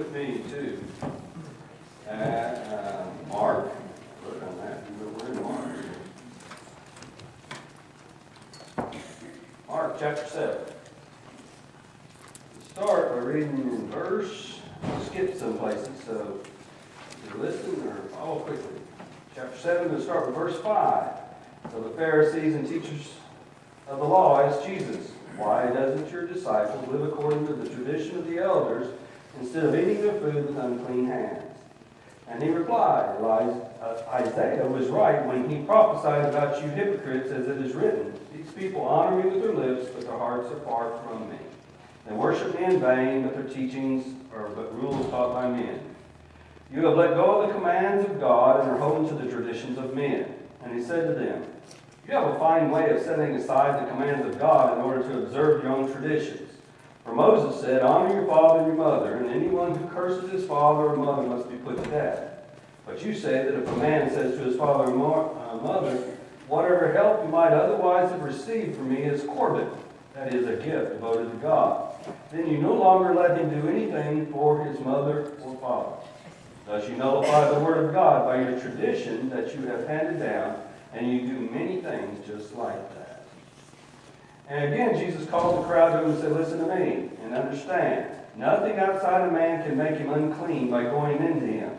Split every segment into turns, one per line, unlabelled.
with me to Mark. Look on that. We're in Mark. Mark chapter 7. We'll start by reading in verse. We'll skip some places, so if you're listening or follow quickly. Chapter 7, we'll start with verse 5. So the Pharisees and teachers of the law asked Jesus, "Why doesn't your disciples live according to the tradition of the elders instead of eating their food with unclean hands?" And he replied, Isaiah was right when he prophesied about you hypocrites, as it is written, "These people honor me with their lips, but their hearts are far from me. They worship me in vain, but their teachings are but rules taught by men. You have let go of the commands of God and are holding to the traditions of men." And he said to them, "You have a fine way of setting aside the commands of God in order to observe your own traditions. For Moses said, 'Honor your father and your mother, and anyone who curses his father or mother must be put to death.' But you say that if a man says to his father or mother, 'Whatever help you might otherwise have received from me is Corban,' that is, a gift devoted to God, then you no longer let him do anything for his mother or father. Thus you nullify the word of God by your tradition that you have handed down, and you do many things just like that." And again, Jesus called the crowd to him and said, "Listen to me and understand. Nothing outside a man can make him unclean by going into him.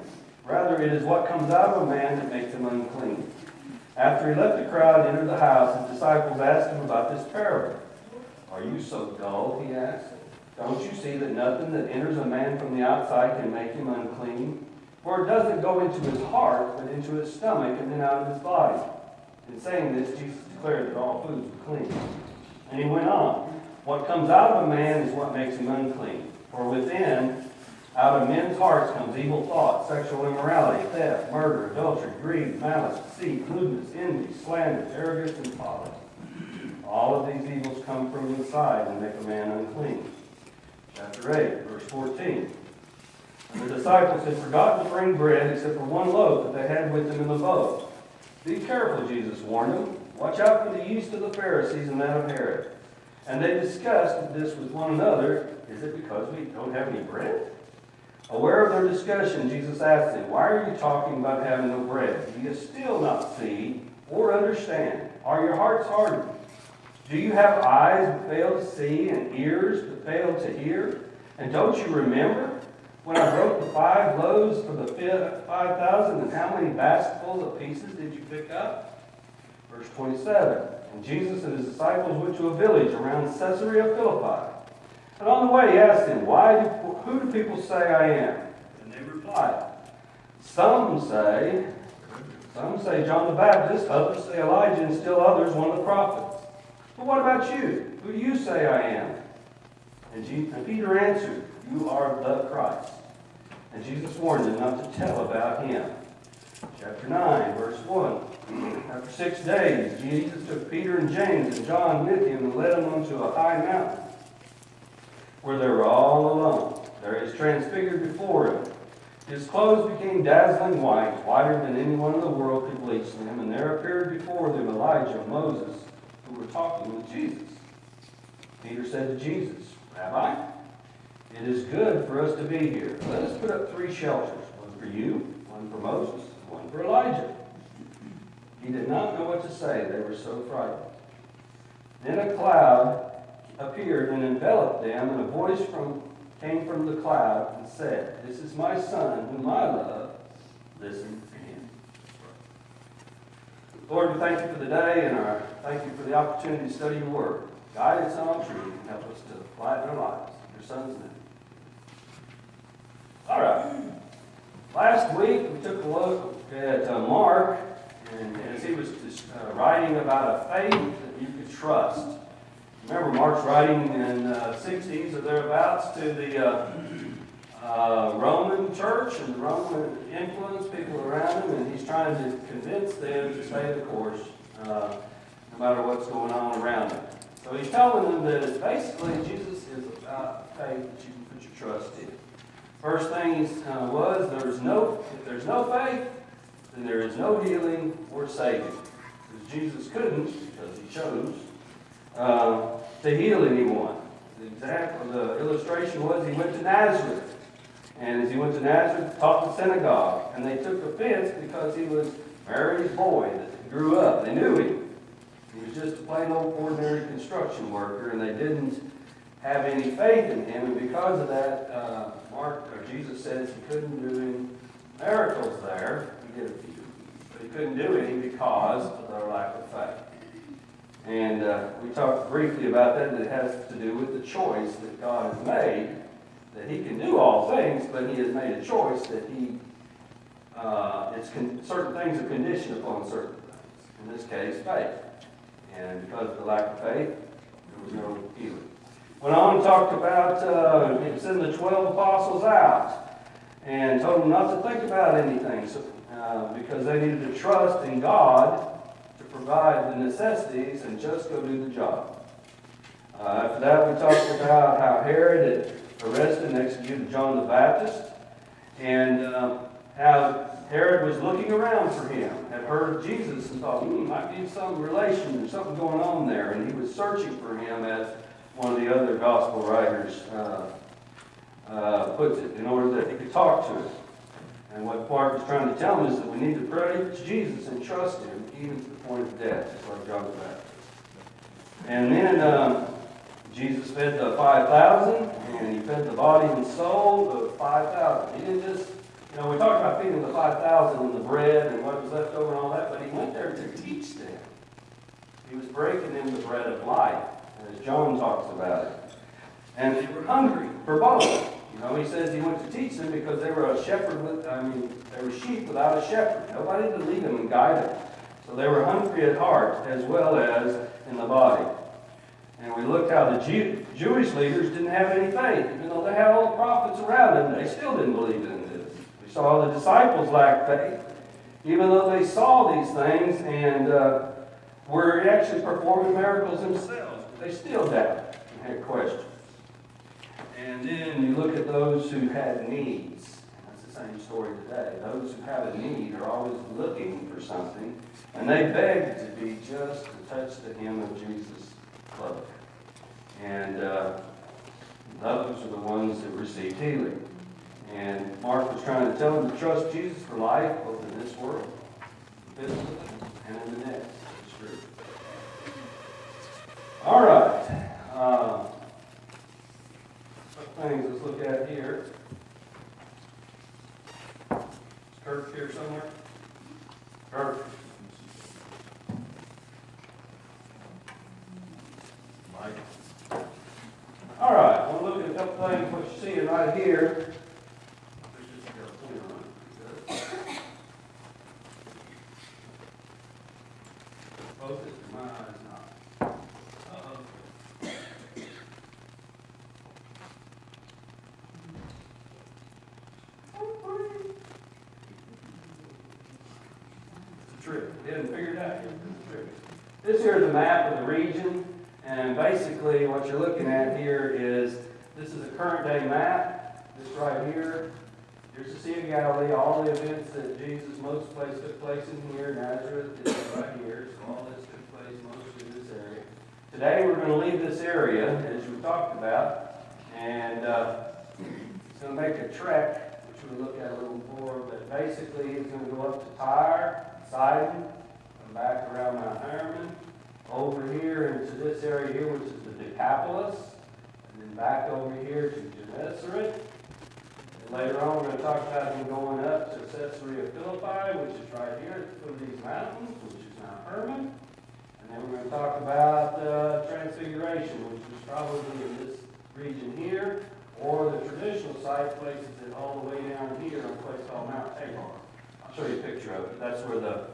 Rather, it is what comes out of a man that makes him unclean." After he left the crowd and entered the house, his disciples asked him about this parable. "Are you so dull?" he asked. "Don't you see that nothing that enters a man from the outside can make him unclean? For it doesn't go into his heart, but into his stomach and then out of his body." In saying this, Jesus declared that all foods were clean. And he went on, "What comes out of a man is what makes him unclean. For within, out of men's hearts comes evil thoughts, sexual immorality, theft, murder, adultery, greed, malice, deceit, lewdness, envy, slander, arrogance, and folly. All of these evils come from inside and make a man unclean." Chapter 8, verse 14. And the disciples had forgotten to bring bread except for one loaf that they had with them in the boat. "Be careful," Jesus warned them. "Watch out for the yeast of the Pharisees and that of Herod." And they discussed this with one another. "Is it because we don't have any bread?" Aware of their discussion, Jesus asked them, "Why are you talking about having no bread? Do you still not see or understand? Are your hearts hardened? Do you have eyes that fail to see and ears that fail to hear? And don't you remember when I broke the 5 loaves for the 5,000, and how many basketfuls of pieces did you pick up?" Verse 27. And Jesus and his disciples went to a village around Caesarea Philippi. And on the way he asked them, "Who do people say I am?" And they replied, Some say John the Baptist, others say Elijah, and still others one of the prophets. But what about you? Who do you say I am?" And Peter answered, "You are the Christ." And Jesus warned them not to tell about him. Chapter 9, verse 1. After 6 days, Jesus took Peter and James and John with him and led them onto a high mountain, where they were all alone. There he was transfigured before him. His clothes became dazzling white, whiter than anyone in the world could bleach them, and there appeared before them Elijah and Moses, who were talking with Jesus. Peter said to Jesus, "Rabbi, it is good for us to be here. Let us put up 3 shelters, one for you, one for Moses, and one for Elijah." He did not know what to say. They were so frightened. Then a cloud appeared and enveloped them, and a voice came from the cloud and said, "This is my son, whom I love. Listen to him." Lord, we thank you for the day, and thank you for the opportunity to study your word. Guide us in all truth and help us to apply it in our lives. In your son's name. All right. Last week we took a look at Mark, and as he was writing about a faith that you could trust. Remember, Mark's writing in 60s or thereabouts to the Roman church and the Roman influence, people around him, and he's trying to convince them to stay the course no matter what's going on around them. So he's telling them that basically Jesus is about faith that you can put your trust in. First thing was, if there's no faith, then there is no healing or saving. Because Jesus couldn't, because he chose to heal anyone. The illustration was he went to Nazareth. And as he went to Nazareth, taught the synagogue. And they took offense because he was Mary's boy that grew up. They knew him. He was just a plain old ordinary construction worker, and they didn't have any faith in him. And because of that, Jesus says he couldn't do any miracles there. He did a few, but he couldn't do any because of their lack of faith. And we talked briefly about that. It has to do with the choice that God has made, that he can do all things, but he has made a choice that certain things are conditioned upon certain things. In this case, faith. And because of the lack of faith, there was no healing. Went on and talked about sending the 12 apostles out and told them not to think about anything because they needed to trust in God to provide the necessities and just go do the job. After that, we talked about how Herod had arrested and executed John the Baptist, and how Herod was looking around for him, had heard of Jesus and thought, might be some relation or something going on there, and he was searching for him, as one of the other gospel writers puts it, in order that he could talk to him. And what Mark is trying to tell him is that we need to pray to Jesus and trust him, even to the point of death, just like John the Baptist. And then Jesus fed the 5,000, and he fed the body and soul of 5,000. He didn't just, we talked about feeding the 5,000 and the bread and what was left over and all that, but he went there to teach them. He was breaking them the bread of life, as John talks about it. And they were hungry for both. He says he went to teach them because they were they were sheep without a shepherd. Nobody to lead them and guide them. So they were hungry at heart as well as in the body. And we looked how the Jewish leaders didn't have any faith. Even though they had all the prophets around them, they still didn't believe in this. We saw the disciples lack faith, even though they saw these things and were actually performing miracles themselves. But they still doubted and had questions. And then you look at those who had needs. That's the same story today. Those who have a need are always looking for something, and they beg to be just to touch the hem of Jesus' cloak. And those are the ones that received healing. And Mark was trying to tell them to trust Jesus for life, both in this world, physically, and in the next. It's true. All right. Things let's look at here. Is Kurt here somewhere? Kurt. Mike. All right, we'll look at a couple things. What you're seeing right here. Focus. My eyes not. We haven't figured it out yet. This here is a map of the region, and basically what you're looking at here is, this is a current day map. This right here, here's the Sea of Galilee, all the events that Jesus, most places took place in here. Nazareth is right here, so all this took place mostly in this area. Today we're going to leave this area, as we talked about, and it's going to make a trek, which we'll look at a little more, but basically it's going to go up to Tyre, Sidon, and back around Mount Hermon, over here into this area here, which is the Decapolis, and then back over here to Gennesaret. And later on, we're going to talk about him going up to Caesarea Philippi, which is right here at the foot of these mountains, which is Mount Hermon. And then we're going to talk about Transfiguration, which is probably in this region here, or the traditional site places it all the way down here on a place called Mount Tabor. I'll show you a picture of it. That's where the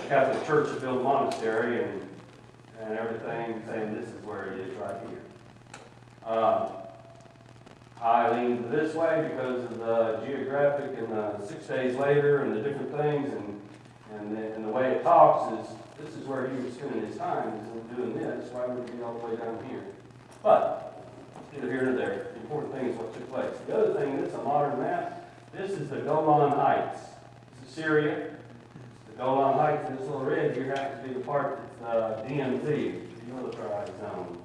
Catholic Church built a monastery and everything, saying this is where it is right here. I lean this way because of the geographic and the 6 days later and the different things and the way it talks is this is where he was spending his time, is doing this. Why would he be all the way down here? But either here or there. The important thing is what took place. The other thing, this is a modern map. This is the Golan Heights. This is Syria. The Golan Heights in this little red here happens to be the part that's DMZ, the militarized zone,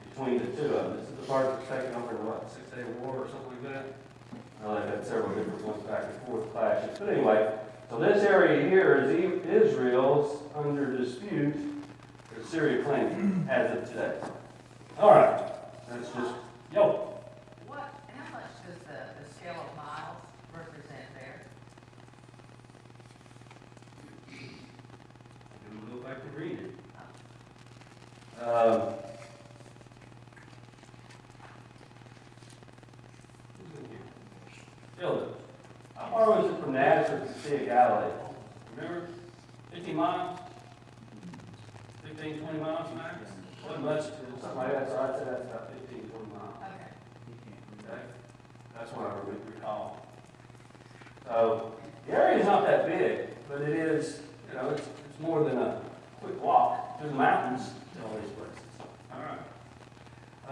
between the two of them. This is the part that's taken over in, 6 Day War or something like that? Well, they've had several different ones back and forth clashes. But anyway, so this area here is Israel's under dispute that Syria claims as of today. All right, that's just, yo.
How much does the scale of miles represent there?
I'm going to go back and read it. How far was it from Nazareth to the Sea of Galilee? Remember? 15 miles? 15, 20 miles max? Wasn't much, something like that, so I'd say that's about 15, 20 miles. Okay? That's what I recall. So, the area is not that big, but it is, it's more than a quick walk through the mountains to all these places.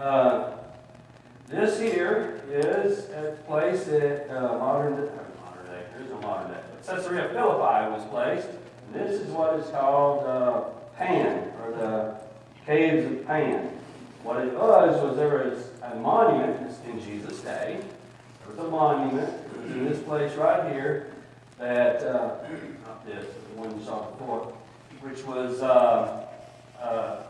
All right. This here is a place that modern day, there is no modern day, but Caesarea Philippi was placed. And this is what is called Pan, or the Caves of Pan. What it was there was a monument in Jesus' day. There was a monument. It was in this place right here that, not this, but the one you saw before, which was a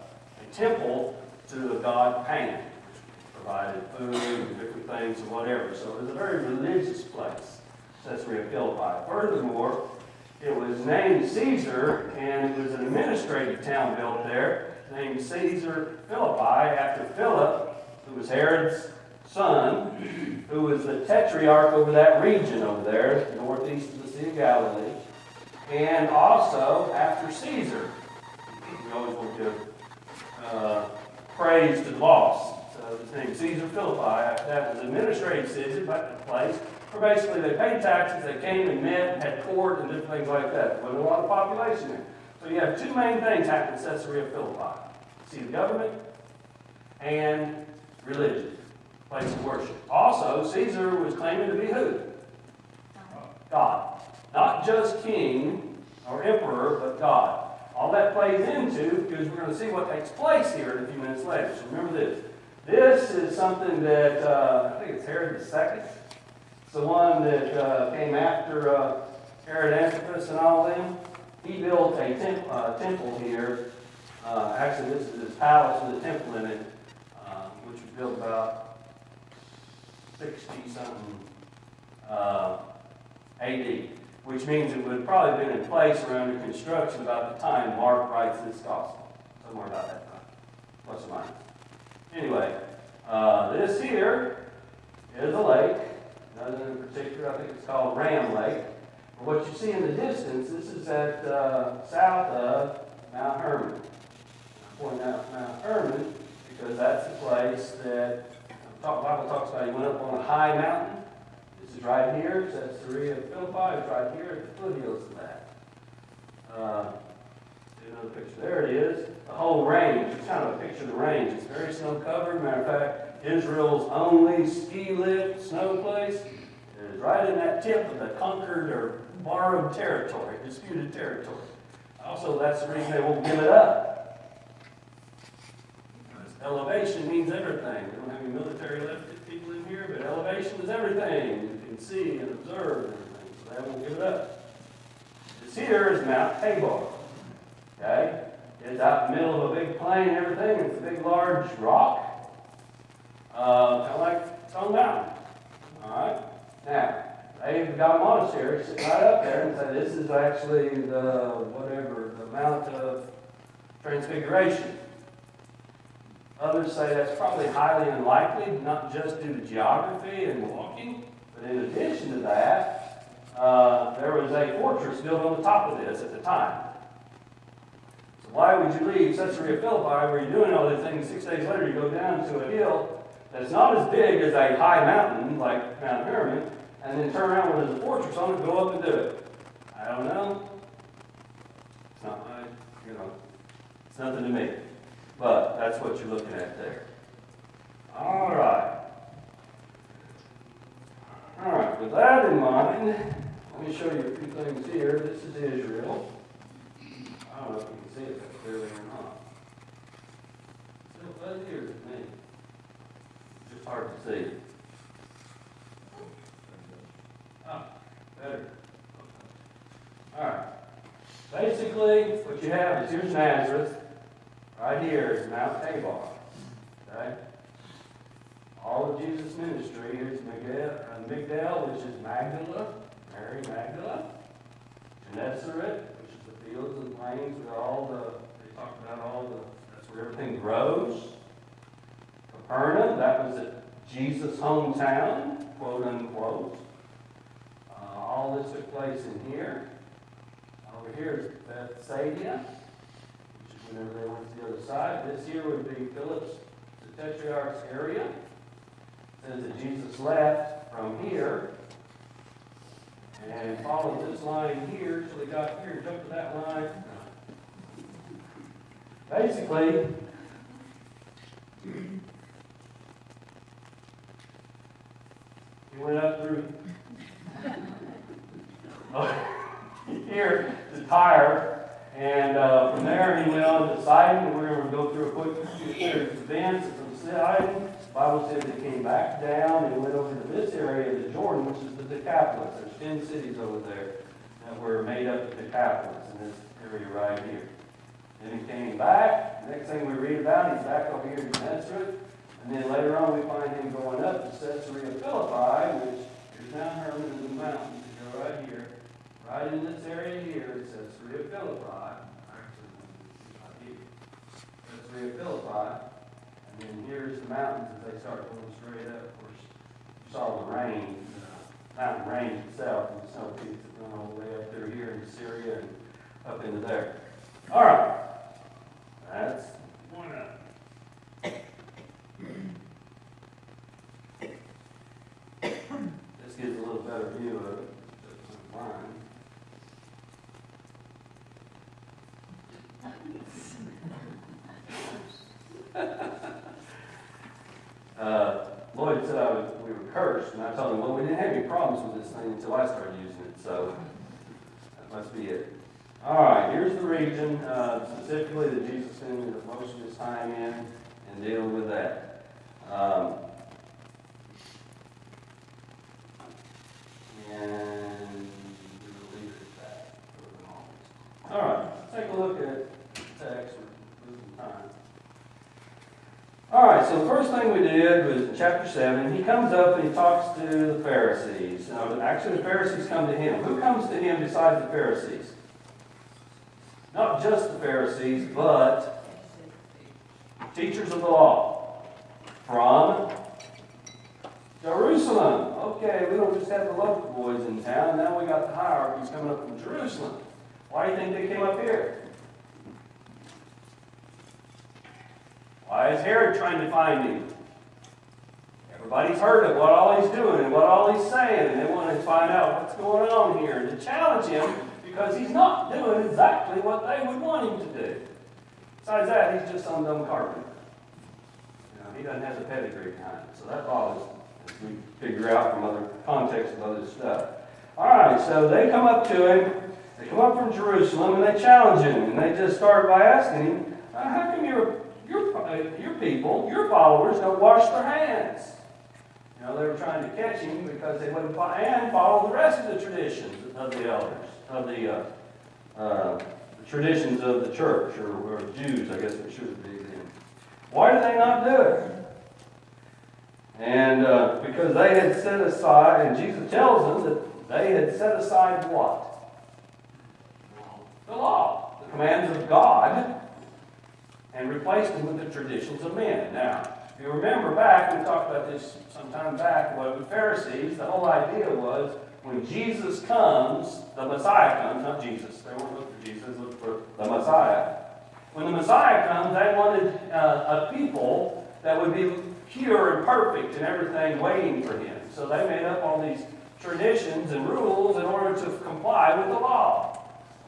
temple to the god Pan, which provided food and different things and whatever. So it was a very religious place, Caesarea Philippi. Furthermore, it was named Caesar, and it was an administrative town built there, named Caesar Philippi, after Philip, who was Herod's son, who was the tetrarch over that region over there, northeast of the Sea of Galilee, and also after Caesar. We always want to give praise to the boss. So his name is Caesar Philippi. That was administrative Caesar, but the place where basically they paid taxes, they came and met, had court, and different things like that. There wasn't a lot of population there. So you have two main things happen in Caesarea Philippi. See, the government and religion, place of worship. Also, Caesar was claiming to be who? God. Not just king or emperor, but God. All that plays into, because we're going to see what takes place here in a few minutes later. So remember this. This is something that, I think it's Herod II. It's the one that came after Herod Antipas and all them. He built a temple here. Actually, this is his palace with a temple in it, which was built about 60-something AD, which means it would have probably been in place or under construction about the time Mark writes this gospel. Somewhere about that time, plus or minus. Anyway, this here is a lake. Nothing in particular. I think it's called Ram Lake. But what you see in the distance, this is at south of Mount Hermon. I point out Mount Hermon because that's the place that the Bible talks about. He went up on a high mountain. This is right here. Caesarea Philippi is right here at the foothills of that. See another picture. There it is. The whole range. It's kind of a picture of the range. It's very snow covered. Matter of fact, Israel's only ski lift snow place is right in that tip of the conquered or borrowed territory, disputed territory. Also, that's the reason they won't give it up. Because elevation means everything. We don't have any military left people in here, but elevation is everything. You can see and observe and everything, so they won't give it up. This here is Mount Tabor. Okay? It's out in the middle of a big plain and everything. It's a big, large rock. Kind of like Stone Mountain. All right? Now, they've got a monastery sitting right up there and say this is actually the Mount of Transfiguration. Others say that's probably highly unlikely, not just due to geography and walking, but in addition to that, there was a fortress built on the top of this at the time. So why would you leave Caesarea Philippi where you're doing all these things, 6 days later you go down to a hill that's not as big as a high mountain like Mount Hermon, and then turn around when there's a fortress on it and go up and do it? I don't know. It's not my, it's nothing to me. But that's what you're looking at there. All right. All right, with that in mind, let me show you a few things here. This is Israel. I don't know if you can see it that clearly or not. Still fuzzy here to me. It's just hard to see. have is here's Nazareth. Right here is Mount Tabor. Okay? All of Jesus' ministry, here's Migdal, which is Magdala, Mary Magdala. Gennesaret, which is the fields and plains with they talk about that's where everything grows. Capernaum, that was at Jesus' hometown, quote unquote. All this took place in here. Over here is Bethsaida, which is whenever they went to the other side. This here would be Philip's, the Tetrarch's area. It says that Jesus left from here and followed this line here till he got here and jumped to that line. Basically, he went up through here to Tyre, and from there he went on to Sidon, and we're going to go through a quick events from Sidon. The Bible says he came back down and went over to this area of the Jordan, which is the Decapolis. There's 10 cities over there that were made up of Decapolis in this area right here. Then he came back. The next thing we read about, he's back over here in Nazareth. And then later on we find him going up to Caesarea Philippi, which is now Hermon in the mountains. You go right here. Right in this area here, it says Caesarea Philippi. Caesarea Philippi. And then here's the mountains as they start going straight up. Of course, you saw the rain, the mountain range itself, and the snow peaks that run all the way up through here into Syria and up into there. All right. That's one up. This gives a little better view of it. Lloyd said we were cursed, and I told him, well, we didn't have any problems with this thing until I started using it, so that must be it. All right, here's the region, specifically that Jesus spent most of his time in and dealing with that. And we'll leave it at that for the moment. All right, let's take a look at the text. We're losing time. All right, so the first thing we did was in chapter 7, he comes up and he talks to the Pharisees. Now, actually, the Pharisees come to him. Who comes to him besides the Pharisees? Not just the Pharisees, but teachers of the law from Jerusalem. Okay, we don't just have the local boys in town. Now we got the hierarchies coming up from Jerusalem. Why do you think they came up here? Why is Herod trying to find him? Everybody's heard of what all he's doing and what all he's saying, and they want to find out what's going on here and to challenge him because he's not doing exactly what they would want him to do. Besides that, he's just some dumb carpenter. He doesn't have the pedigree behind it, so that bothers him, as we figure out from other contexts of other stuff. All right, so they come up to him. They come up from Jerusalem, and they challenge him, and they just start by asking him, how come your people, your followers, don't wash their hands? They were trying to catch him because they wouldn't follow the rest of the traditions of the elders, of the traditions of the church, or Jews, I guess it should be then. Why do they not do it? And because they had set aside, and Jesus tells them that they had set aside what? The law, the commands of God, and replaced them with the traditions of men. Now, if you remember back, we talked about this some time back, with the Pharisees, the whole idea was when Jesus comes, the Messiah comes, not Jesus. They weren't looking for Jesus, they looked for the Messiah. When the Messiah comes, they wanted a people that would be pure and perfect and everything waiting for him. So they made up all these traditions and rules in order to comply with the law.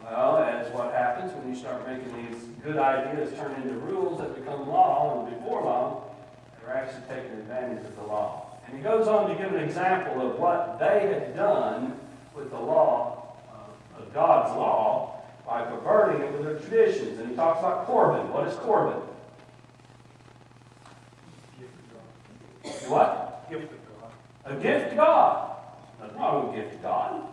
Well, that's what happens when you start making these good ideas turn into rules that become law, and before long, they're actually taking advantage of the law. And he goes on to give an example of what they had done with the law, of God's law, by perverting it with their traditions. And he talks about Corban. What is Corban? What?
Gift of God.
A gift to God. Nothing wrong with a gift to God.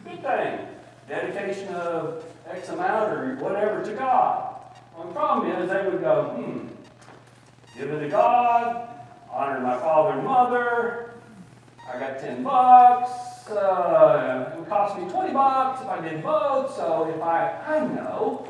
Good thing. dedication of X amount or whatever to God. Well, the problem is they would go, give it to God, honor my father and mother, I got $10, it would cost me $20 if I did both, so if I know,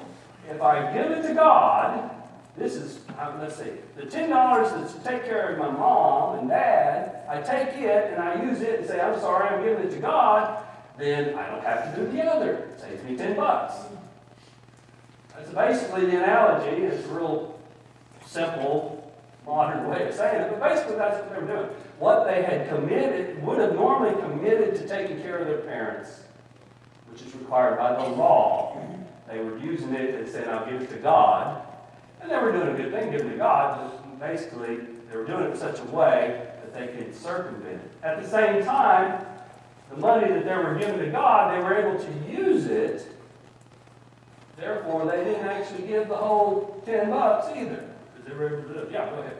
if I give it to God, this is, let's see, the $10 that's to take care of my mom and dad, I take it and I use it and say, I'm sorry, I'm giving it to God, then I don't have to do the other. It saves me $10. That's basically the analogy. It's a real simple, modern way of saying it, but basically that's what they were doing. What they had committed, would have normally committed to taking care of their parents, which is required by the law. They were using it and saying, I'll give it to God. And they were doing a good thing, giving it to God, but basically they were doing it in such a way that they could circumvent it. At the same time, the money that they were giving to God, they were able to use it. Therefore, they didn't actually give the whole $10 either. Because they were able to do it. Yeah, go ahead.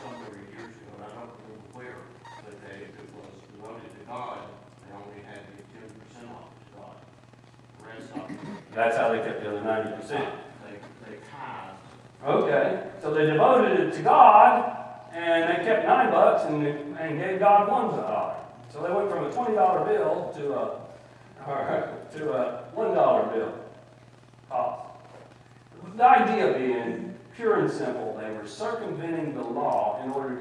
Somewhere years ago, and I don't remember where, but if it was devoted to God, they only had to give 10% off to God. The rest of it,
That's how they kept the other 90%.
they tithed.
Okay, so they devoted it to God, and they kept $9 and gave God $1. So they went from a $20 bill to a $1 bill cost. The idea being pure and simple, they were circumventing the law in order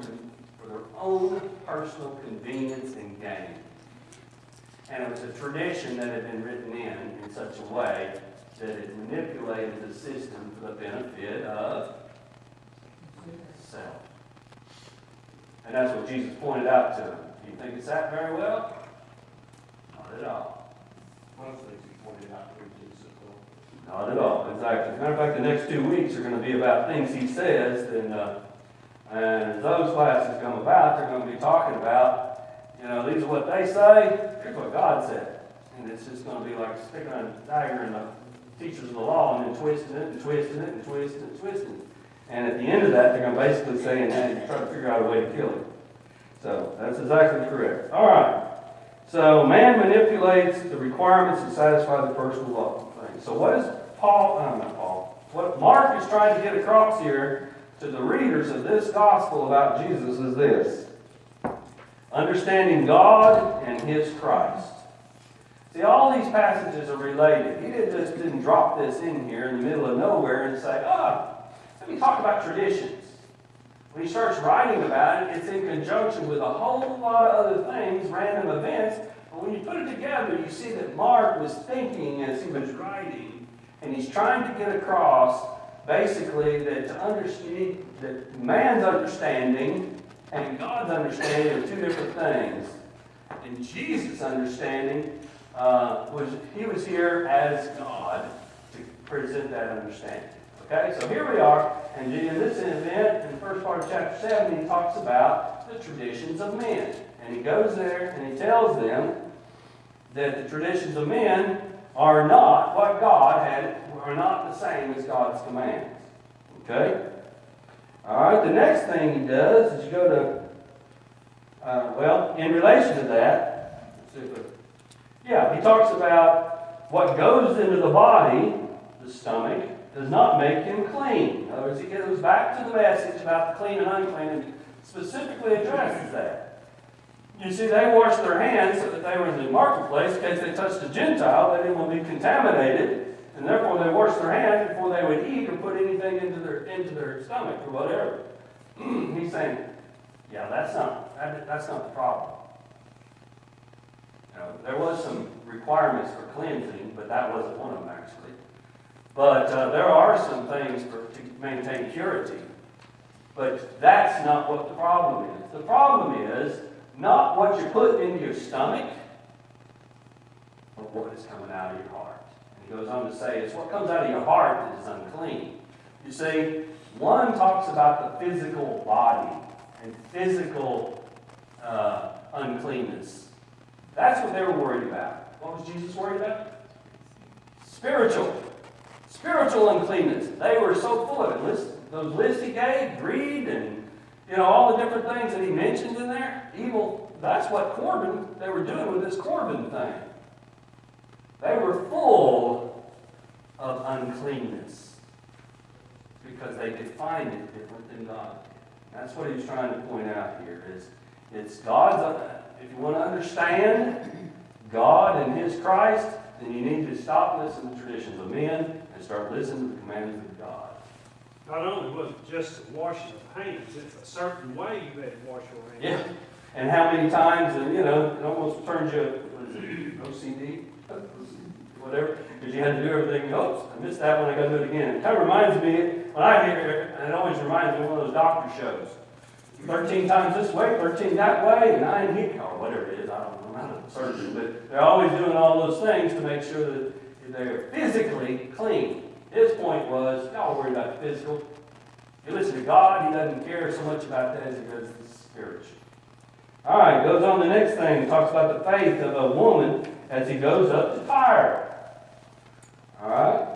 for their own personal convenience and gain. And it was a tradition that had been written in such a way that it manipulated the system for the benefit of self. And that's what Jesus pointed out to them. Do you think it's that very well? Not at all.
One of the things he pointed out to Jesus as well.
Not at all, exactly. As a matter of fact, the next 2 weeks are going to be about things he says, and as those classes come about, they're going to be talking about, these are what they say, here's what God said. And it's just going to be like sticking a dagger in the teachers of the law and then twisting it and twisting it and twisting it and twisting it. And at the end of that, they're going to basically say, hey, try to figure out a way to kill him. So that's exactly correct. All right. So man manipulates the requirements to satisfy the personal law thing. So what is what Mark is trying to get across here to the readers of this gospel about Jesus is this: understanding God and His Christ. See, all these passages are related. He didn't drop this in here in the middle of nowhere and say, let me talk about traditions. When he starts writing about it, it's in conjunction with a whole lot of other things, random events. But when you put it together, you see that Mark was thinking as he was writing, and he's trying to get across, basically, that to understand that man's understanding and God's understanding are two different things. And Jesus' understanding he was here as God to present that understanding. Okay, so here we are, and in this event, in the first part of chapter 7, he talks about the traditions of men. And he goes there and he tells them that the traditions of men are not what God had, are not the same as God's commands. Okay? All right, the next thing he does is you go to, in relation to that, he talks about what goes into the body, the stomach, does not make him clean. In other words, he goes back to the message about the clean and unclean and specifically addresses that. You see, they washed their hands so that they were in the marketplace in case they touched a Gentile, they didn't want to be contaminated, and therefore they washed their hands before they would eat or put anything into their stomach or whatever. He's saying, yeah, that's not the problem. There was some requirements for cleansing, but that wasn't one of them actually. But there are some things to maintain purity. But that's not what the problem is. The problem is not what you're putting into your stomach, but what is coming out of your heart. And he goes on to say, it's what comes out of your heart that is unclean. You see, one talks about the physical body and physical uncleanness. That's what they were worried about. What was Jesus worried about? Spiritual uncleanness. They were so full of it. Those lists he gave, greed and all the different things that he mentioned in there, evil. That's what they were doing with this Corbin thing. They were full of uncleanness because they defined it different than God did. That's what he's trying to point out here. It's God's. If you want to understand God and His Christ, then you need to stop listening to traditions of men and start listening to the commandments of God.
Not only was it just the washing of hands, it's a certain way you had to wash your hands.
Yeah. And how many times, and it almost turns you, what is it, OCD? Whatever, because you had to do everything. Oops, I missed that one, I got to do it again. It kind of reminds me, when I hear it, and it always reminds me of one of those doctor shows. 13 times this way, 13 that way, 9 here, or whatever it is. I don't know, I'm not a surgeon, but they're always doing all those things to make sure that they're physically clean. His point was, y'all worry about the physical. You listen to God, He doesn't care so much about that as He does the spiritual. All right, goes on to the next thing. Talks about the faith of a woman as he goes up to Tyre. All right?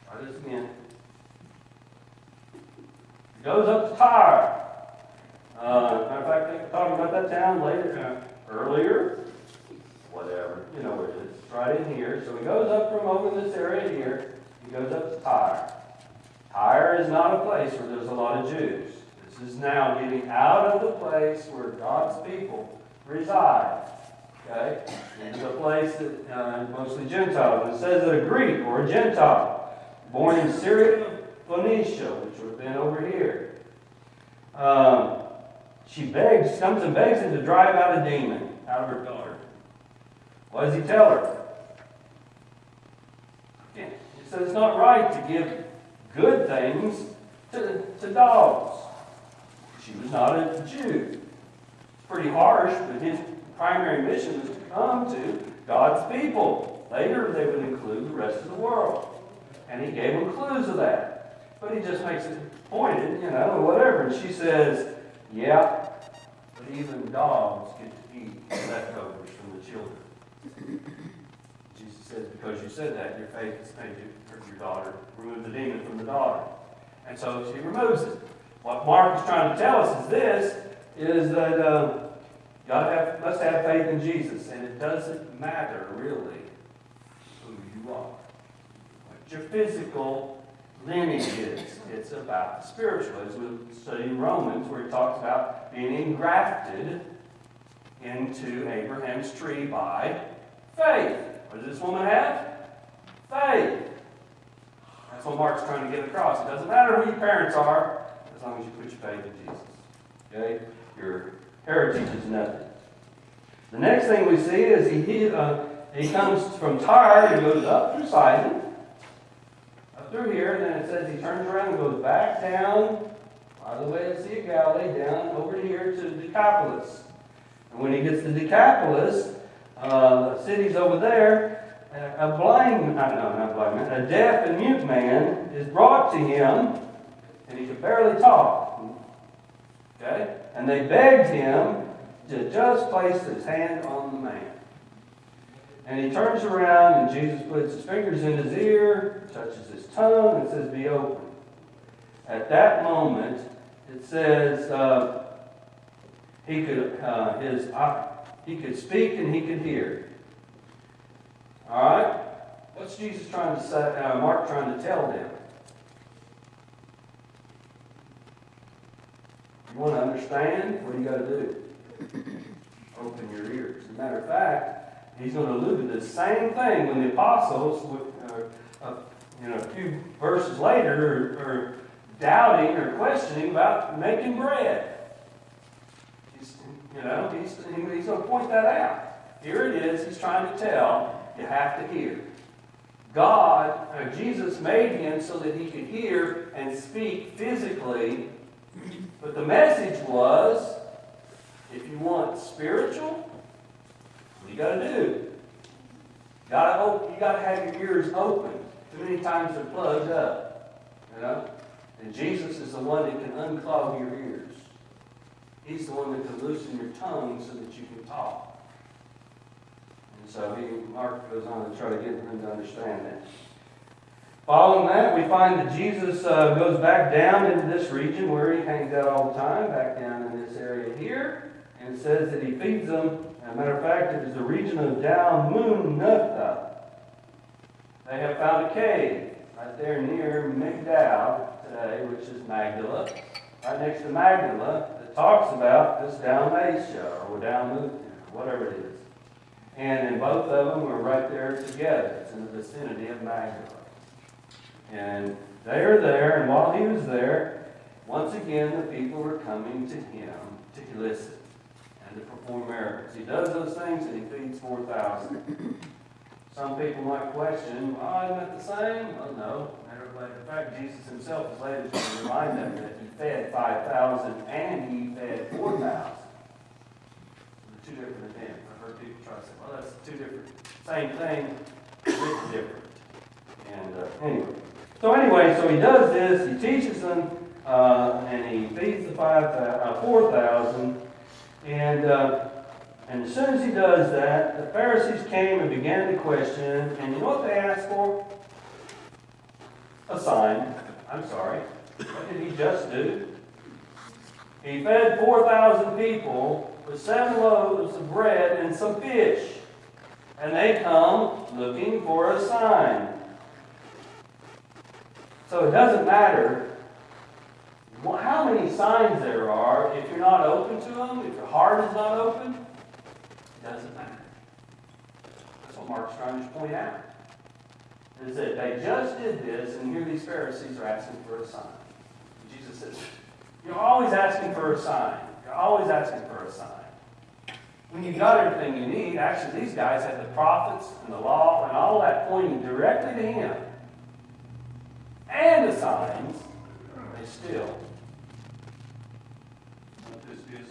Try this again. He goes up to Tyre. Matter of fact, I think we're talking about that town earlier. Whatever. You know where it is. It's right in here. So he goes up from over this area here. He goes up to Tyre. Tyre is not a place where there's a lot of Jews. This is now getting out of the place where God's people reside. Okay? Into a place that mostly Gentiles. And it says that a Greek or a Gentile, born in Syria, Phoenicia, which would have been over here. She comes and begs him to drive out a demon out of her daughter. What does he tell her? He says it's not right to give good things to dogs. She was not a Jew. It's pretty harsh, but his primary mission was to come to God's people. Later, they would include the rest of the world. And he gave them clues of that. But he just makes it pointed, or whatever. And she says, yeah, but even dogs get to eat leftovers from the children. Jesus says, because you said that, your faith has made your daughter, remove the demon from the daughter. And so she removes it. What Mark is trying to tell us is that must have faith in Jesus, and it doesn't matter really who you are, what your physical lineage is. It's about the spiritual. As we study Romans, where he talks about being engrafted into Abraham's tree by faith. What does this woman have? Faith. That's what Mark's trying to get across. It doesn't matter who your parents are, as long as you put your faith in Jesus. Okay? Your heritage is nothing. The next thing we see is he comes from Tyre and goes up through Sidon, up through here, and then it says he turns around and goes back down by the way to the Sea of Galilee, down over here to Decapolis. And when he gets to Decapolis, the city's over there, a deaf and mute man is brought to him, and he could barely talk. Okay? And they begged him to just place his hand on the man. And he turns around, and Jesus puts his fingers in his ear, touches his tongue, and says, be open. At that moment, it says he could speak and he could hear. All right? What's Jesus trying to say? Mark trying to tell them? You want to understand? What do you got to do? Open your ears. As a matter of fact, he's going to allude to the same thing when the apostles, a few verses later, are doubting or questioning about making bread. He's going to point that out. Here it is. He's trying to tell you have to hear. Jesus made him so that he could hear and speak physically. But the message was, if you want spiritual, what do you got to do? You got to have your ears open. Too many times they're plugged up. And Jesus is the one that can unclog your ears. He's the one that can loosen your tongue so that you can talk. And so Mark goes on to try to get them to understand that. Following that, we find that Jesus goes back down into this region where he hangs out all the time, back down in this area here. And it says that he feeds them As a matter of fact, it is the region of Dalmunutha. They have found a cave right there near Migdal today, which is Magdala. Right next to Magdala, that talks about this Dalmatia, or Dalmunutha, whatever it is. And in both of them are right there together. It's in the vicinity of Magdala. And they are there, and while he was there, once again the people were coming to him to listen and to perform miracles. He does those things and he feeds 4,000. Some people might question, oh, isn't that the same? Well, no. Matter of fact, Jesus himself is later to remind them that he fed 5,000 and he fed 4,000. They're two different events. I've heard people try to say, well, that's two different, same thing, it's different. And so he does this, he teaches them, and he feeds the 4,000, and as soon as he does that, the Pharisees came and began to question, and you know what they asked for? A sign. I'm sorry. What did he just do? He fed 4,000 people with 7 loaves of bread and some fish, and they come looking for a sign. So it doesn't matter how many signs there are if you're not open to them, if your heart is not open. It doesn't matter. That's what Mark's trying to point out. Is that they just did this, and here these Pharisees are asking for a sign. And Jesus says, you're always asking for a sign. You're always asking for a sign. When you've got everything you need, actually these guys had the prophets and the law and all that pointing directly to him. And the signs, they still.
Let this be a sign.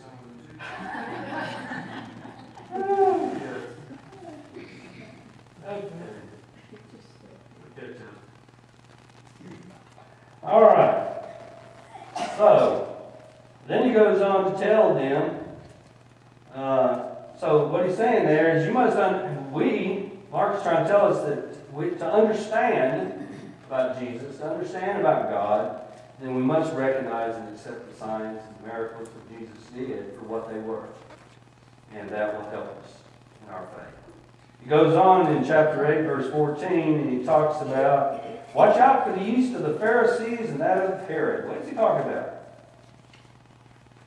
All right. So, then he goes on to tell them, so what he's saying there is Mark's trying to tell us that to understand about Jesus, to understand about God, then we must recognize and accept the signs and miracles that Jesus did for what they were. And that will help us in our faith. He goes on in chapter 8, verse 14, and he talks about, watch out for the yeast of the Pharisees and that of Herod. What is he talking about?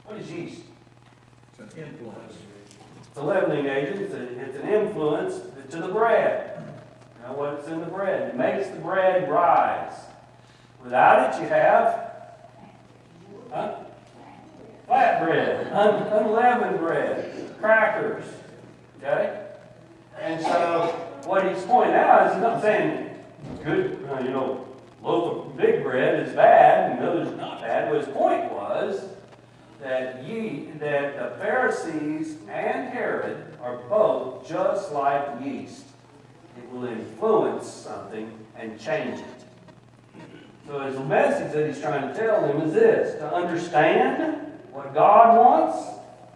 What is yeast?
It's an influence.
It's a leavening agent. It's an influence to the bread. You know what's in the bread? It makes the bread rise. Without it, you have flat bread, unleavened bread, crackers. Okay? And so what he's pointing out is he's not saying good, loaf of big bread is bad and the other's not bad. But his point was that the Pharisees and Herod are both just like yeast. It will influence something and change it. So his message that he's trying to tell them is this: to understand what God wants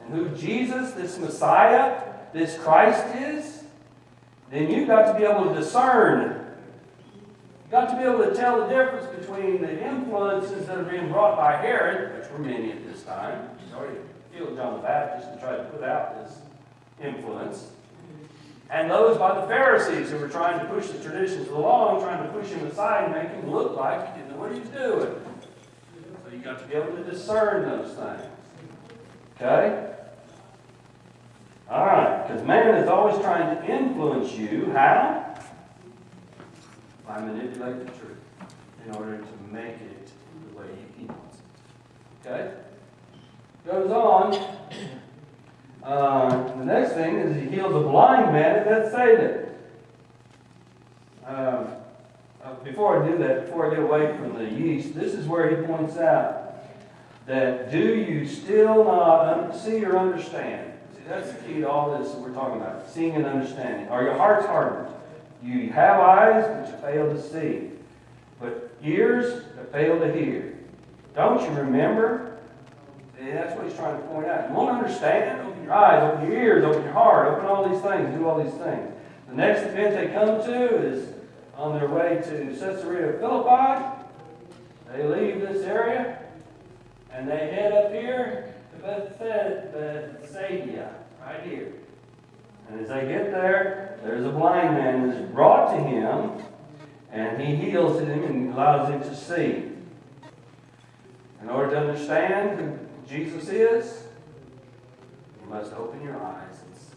and who Jesus, this Messiah, this Christ is, then you've got to be able to discern. You've got to be able to tell the difference between the influences that are being brought by Herod, which were many at this time. He's already killed John the Baptist and tried to put out this influence. And those by the Pharisees who were trying to push the traditions of the law and trying to push him aside and make him look like he didn't know what he was doing. So you've got to be able to discern those things. Okay? All right, because man is always trying to influence you. How? By manipulating the truth in order to make it the way he wants it. Okay? Goes on. The next thing is he heals a blind man at Bethsaida. Before I do that, before I get away from the yeast, this is where he points out that do you still not see or understand? See, that's the key to all this that we're talking about, seeing and understanding. Are your hearts hardened? You have eyes, but you fail to see, but ears that fail to hear. Don't you remember? See, that's what he's trying to point out. You want to understand? Open your eyes, open your ears, open your heart, open all these things, do all these things. The next event they come to is on their way to Caesarea Philippi. They leave this area and they head up here to Bethsaida, right here. And as they get there, there's a blind man that is brought to him, and he heals him and allows him to see. In order to understand who Jesus is, you must open your eyes and see.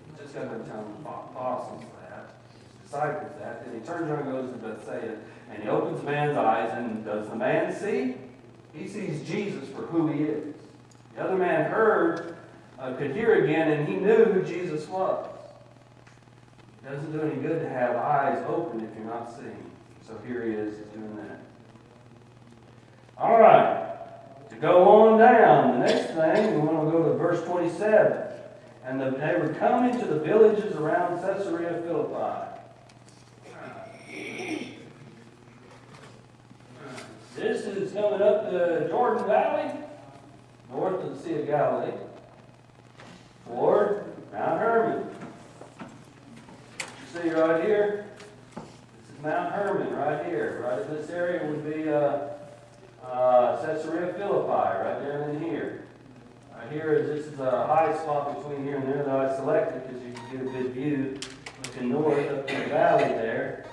You just got to tell the apostles that, his disciples that. Then he turns around and goes to Bethsaida, and he opens the man's eyes, and does the man see? He sees Jesus for who he is. The other man could hear again, and he knew who Jesus was. It doesn't do any good to have eyes open if you're not seeing. So here he is doing that. All right. To go on down, the next thing, we want to go to verse 27. And they were coming to the villages around Caesarea Philippi. This is coming up the Jordan Valley, north of the Sea of Galilee, toward Mount Hermon. You see right here? This is Mount Hermon right here. Right in this area would be Caesarea Philippi, right there in here. Right here this is a high spot between here and there that I selected because you can get a good view looking north up in the valley there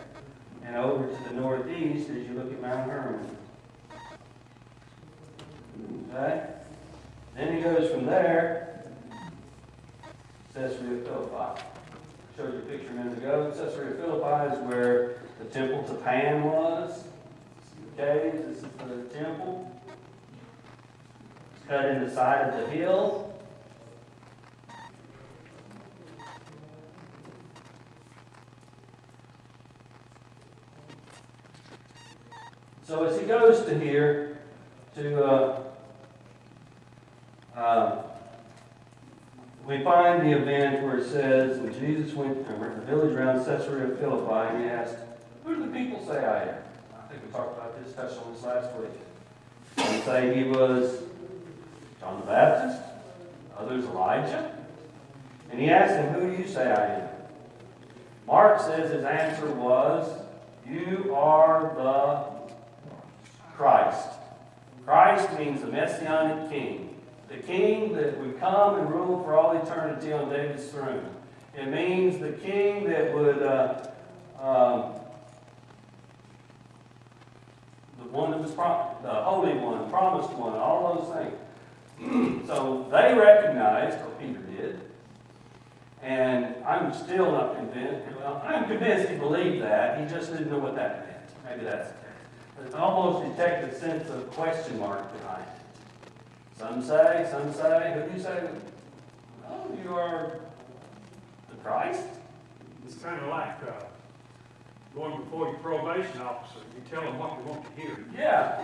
and over to the northeast as you look at Mount Hermon. Okay? Then he goes from there, Caesarea Philippi. I showed you a picture a minute ago. Caesarea Philippi is where the temple to Pan was. Okay, this is the temple. It's cut in the side of the hill. So as he goes to here, we find the event where it says, when Jesus went to the village around Caesarea Philippi, he asked, "Who do the people say I am?" I think we talked about this, touched on this last week. Some say he was John the Baptist, others Elijah. And he asked him, "Who do you say I am?" Mark says his answer was, "You are the Christ." Christ means the Messianic King. The King that would come and rule for all eternity on David's throne. It means the King that would, the one that was the Holy One, Promised One, all those things. So they recognized, or Peter did, and I'm still not convinced. Well, I'm convinced he believed that. He just didn't know what that meant. Maybe that's the case. But almost detect a sense of question mark behind it. Some say, who do you say? Oh, you are the Christ?
It's kind of like going before your probation officer. You tell them what you want to hear.
Yeah,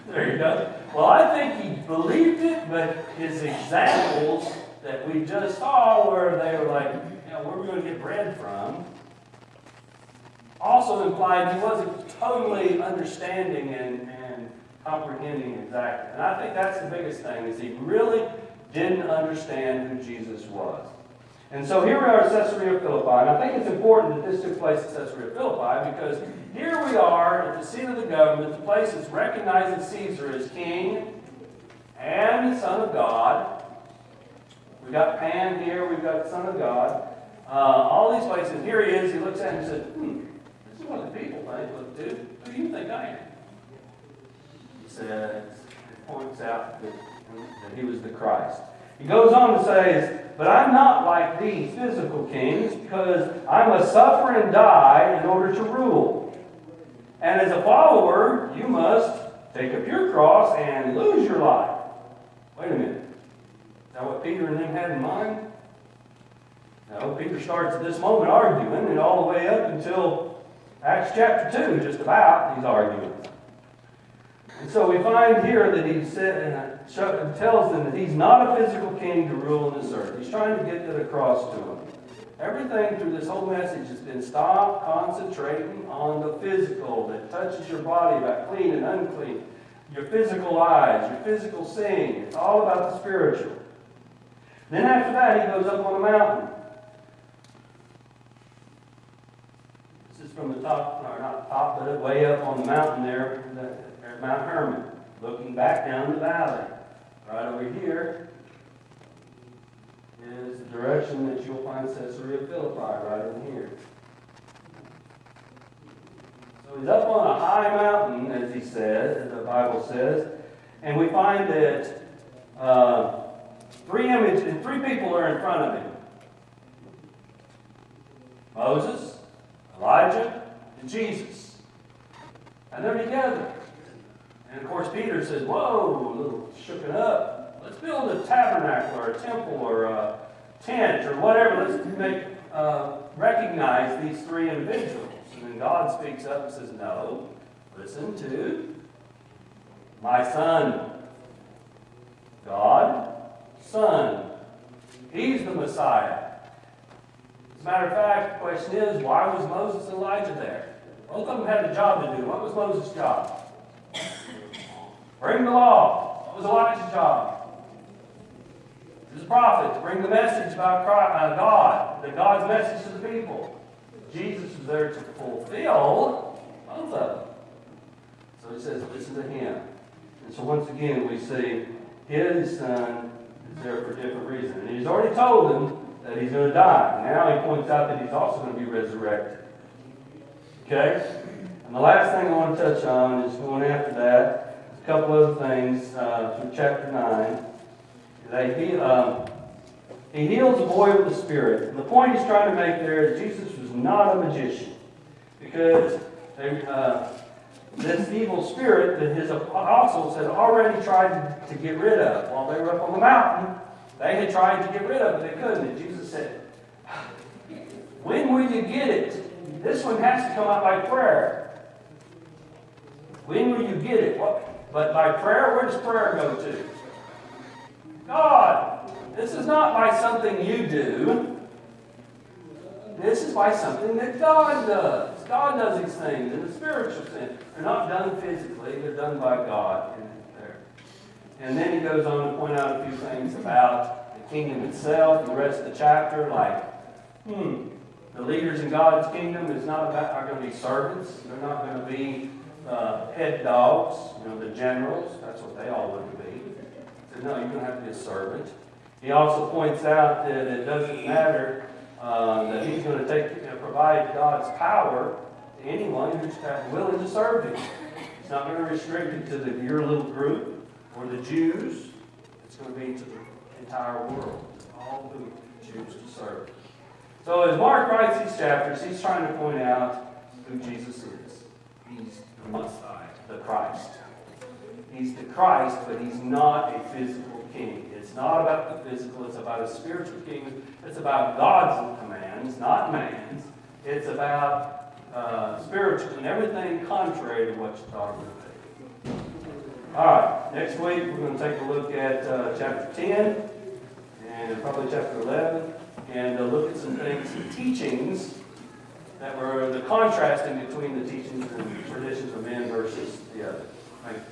there you go. Well, I think he believed it, but his examples that we just saw where they were like, where are we going to get bread from, also implied he wasn't totally understanding and comprehending exactly. And I think that's the biggest thing, is he really didn't understand who Jesus was. And so here we are at Caesarea Philippi, and I think it's important that this took place at Caesarea Philippi because here we are at the seat of the government, the place that's recognizing Caesar as king and the Son of God. We've got Pan here, we've got the Son of God. All these places, here he is, he looks at him and says, this is what the people think, look, dude, who do you think I am? He says, it points out that he was the Christ. He goes on to say, but I'm not like these physical kings, because I must suffer and die in order to rule. And as a follower, you must take up your cross and lose your life. Wait a minute. Is that what Peter and them had in mind? No, Peter starts at this moment arguing, and all the way up until Acts chapter 2, just about, he's arguing. And so we find here that he said, and tells them that he's not a physical king to rule on this earth. He's trying to get that across to them. Everything through this whole message has been stop concentrating on the physical that touches your body, about clean and unclean, your physical eyes, your physical seeing. It's all about the spiritual. Then after that, he goes up on a mountain. This is from the top, or not the top, but way up on the mountain there at Mount Hermon, looking back down the valley. Right over here is the direction that you'll find Caesarea Philippi, right in here. So he's up on a high mountain, as he says, as the Bible says, and we find that three people are in front of him. Moses, Elijah, and Jesus. And they're together. And of course Peter says, whoa, a little shooken up. Let's build a tabernacle or a temple or a tent or whatever. Let's recognize these three individuals. And then God speaks up and says, no, listen to my son. God, Son. He's the Messiah. As a matter of fact, the question is, why was Moses and Elijah there? Both of them had a job to do. What was Moses' job? Bring the law. What was Elijah's job? He was a prophet, to bring the message about God, God's message to the people. Jesus was there to fulfill both of them. So he says, listen to him. And so once again, we see his son is there for a different reason. And he's already told them that he's going to die. Now he points out that he's also going to be resurrected. Okay? And the last thing I want to touch on is going after that, a couple other things from chapter 9. He heals a boy with the Spirit. And the point he's trying to make there is Jesus was not a magician. Because this evil spirit that his apostles had already tried to get rid of while they were up on the mountain, they had tried to get rid of it, they couldn't. And Jesus said, when will you get it? This one has to come out by prayer. When will you get it? But by prayer, where does prayer go to? God. This is not by something you do. This is by something that God does. God does these things in the spiritual sense. They're not done physically, they're done by God. And then he goes on to point out a few things about the kingdom itself, the rest of the chapter, like, the leaders in God's kingdom are going to be servants. They're not going to be head dogs, the generals. That's what they all want to be. So no, you're going to have to be a servant. He also points out that it doesn't matter that he's going to provide God's power to anyone who's willing to serve him. It's not going to restrict it to your little group or the Jews. It's going to be to the entire world, all who choose to serve. So as Mark writes these chapters, he's trying to point out who Jesus is. He's the Messiah, the Christ. He's the Christ, but he's not a physical king. It's not about the physical, it's about a spiritual kingdom. It's about God's commands, not man's. It's about spiritual and everything contrary to what you thought it would be. All right, next week we're going to take a look at chapter 10 and probably chapter 11 and look at some things, some teachings that were the contrasting between the teachings and traditions of men versus the other. Thank you.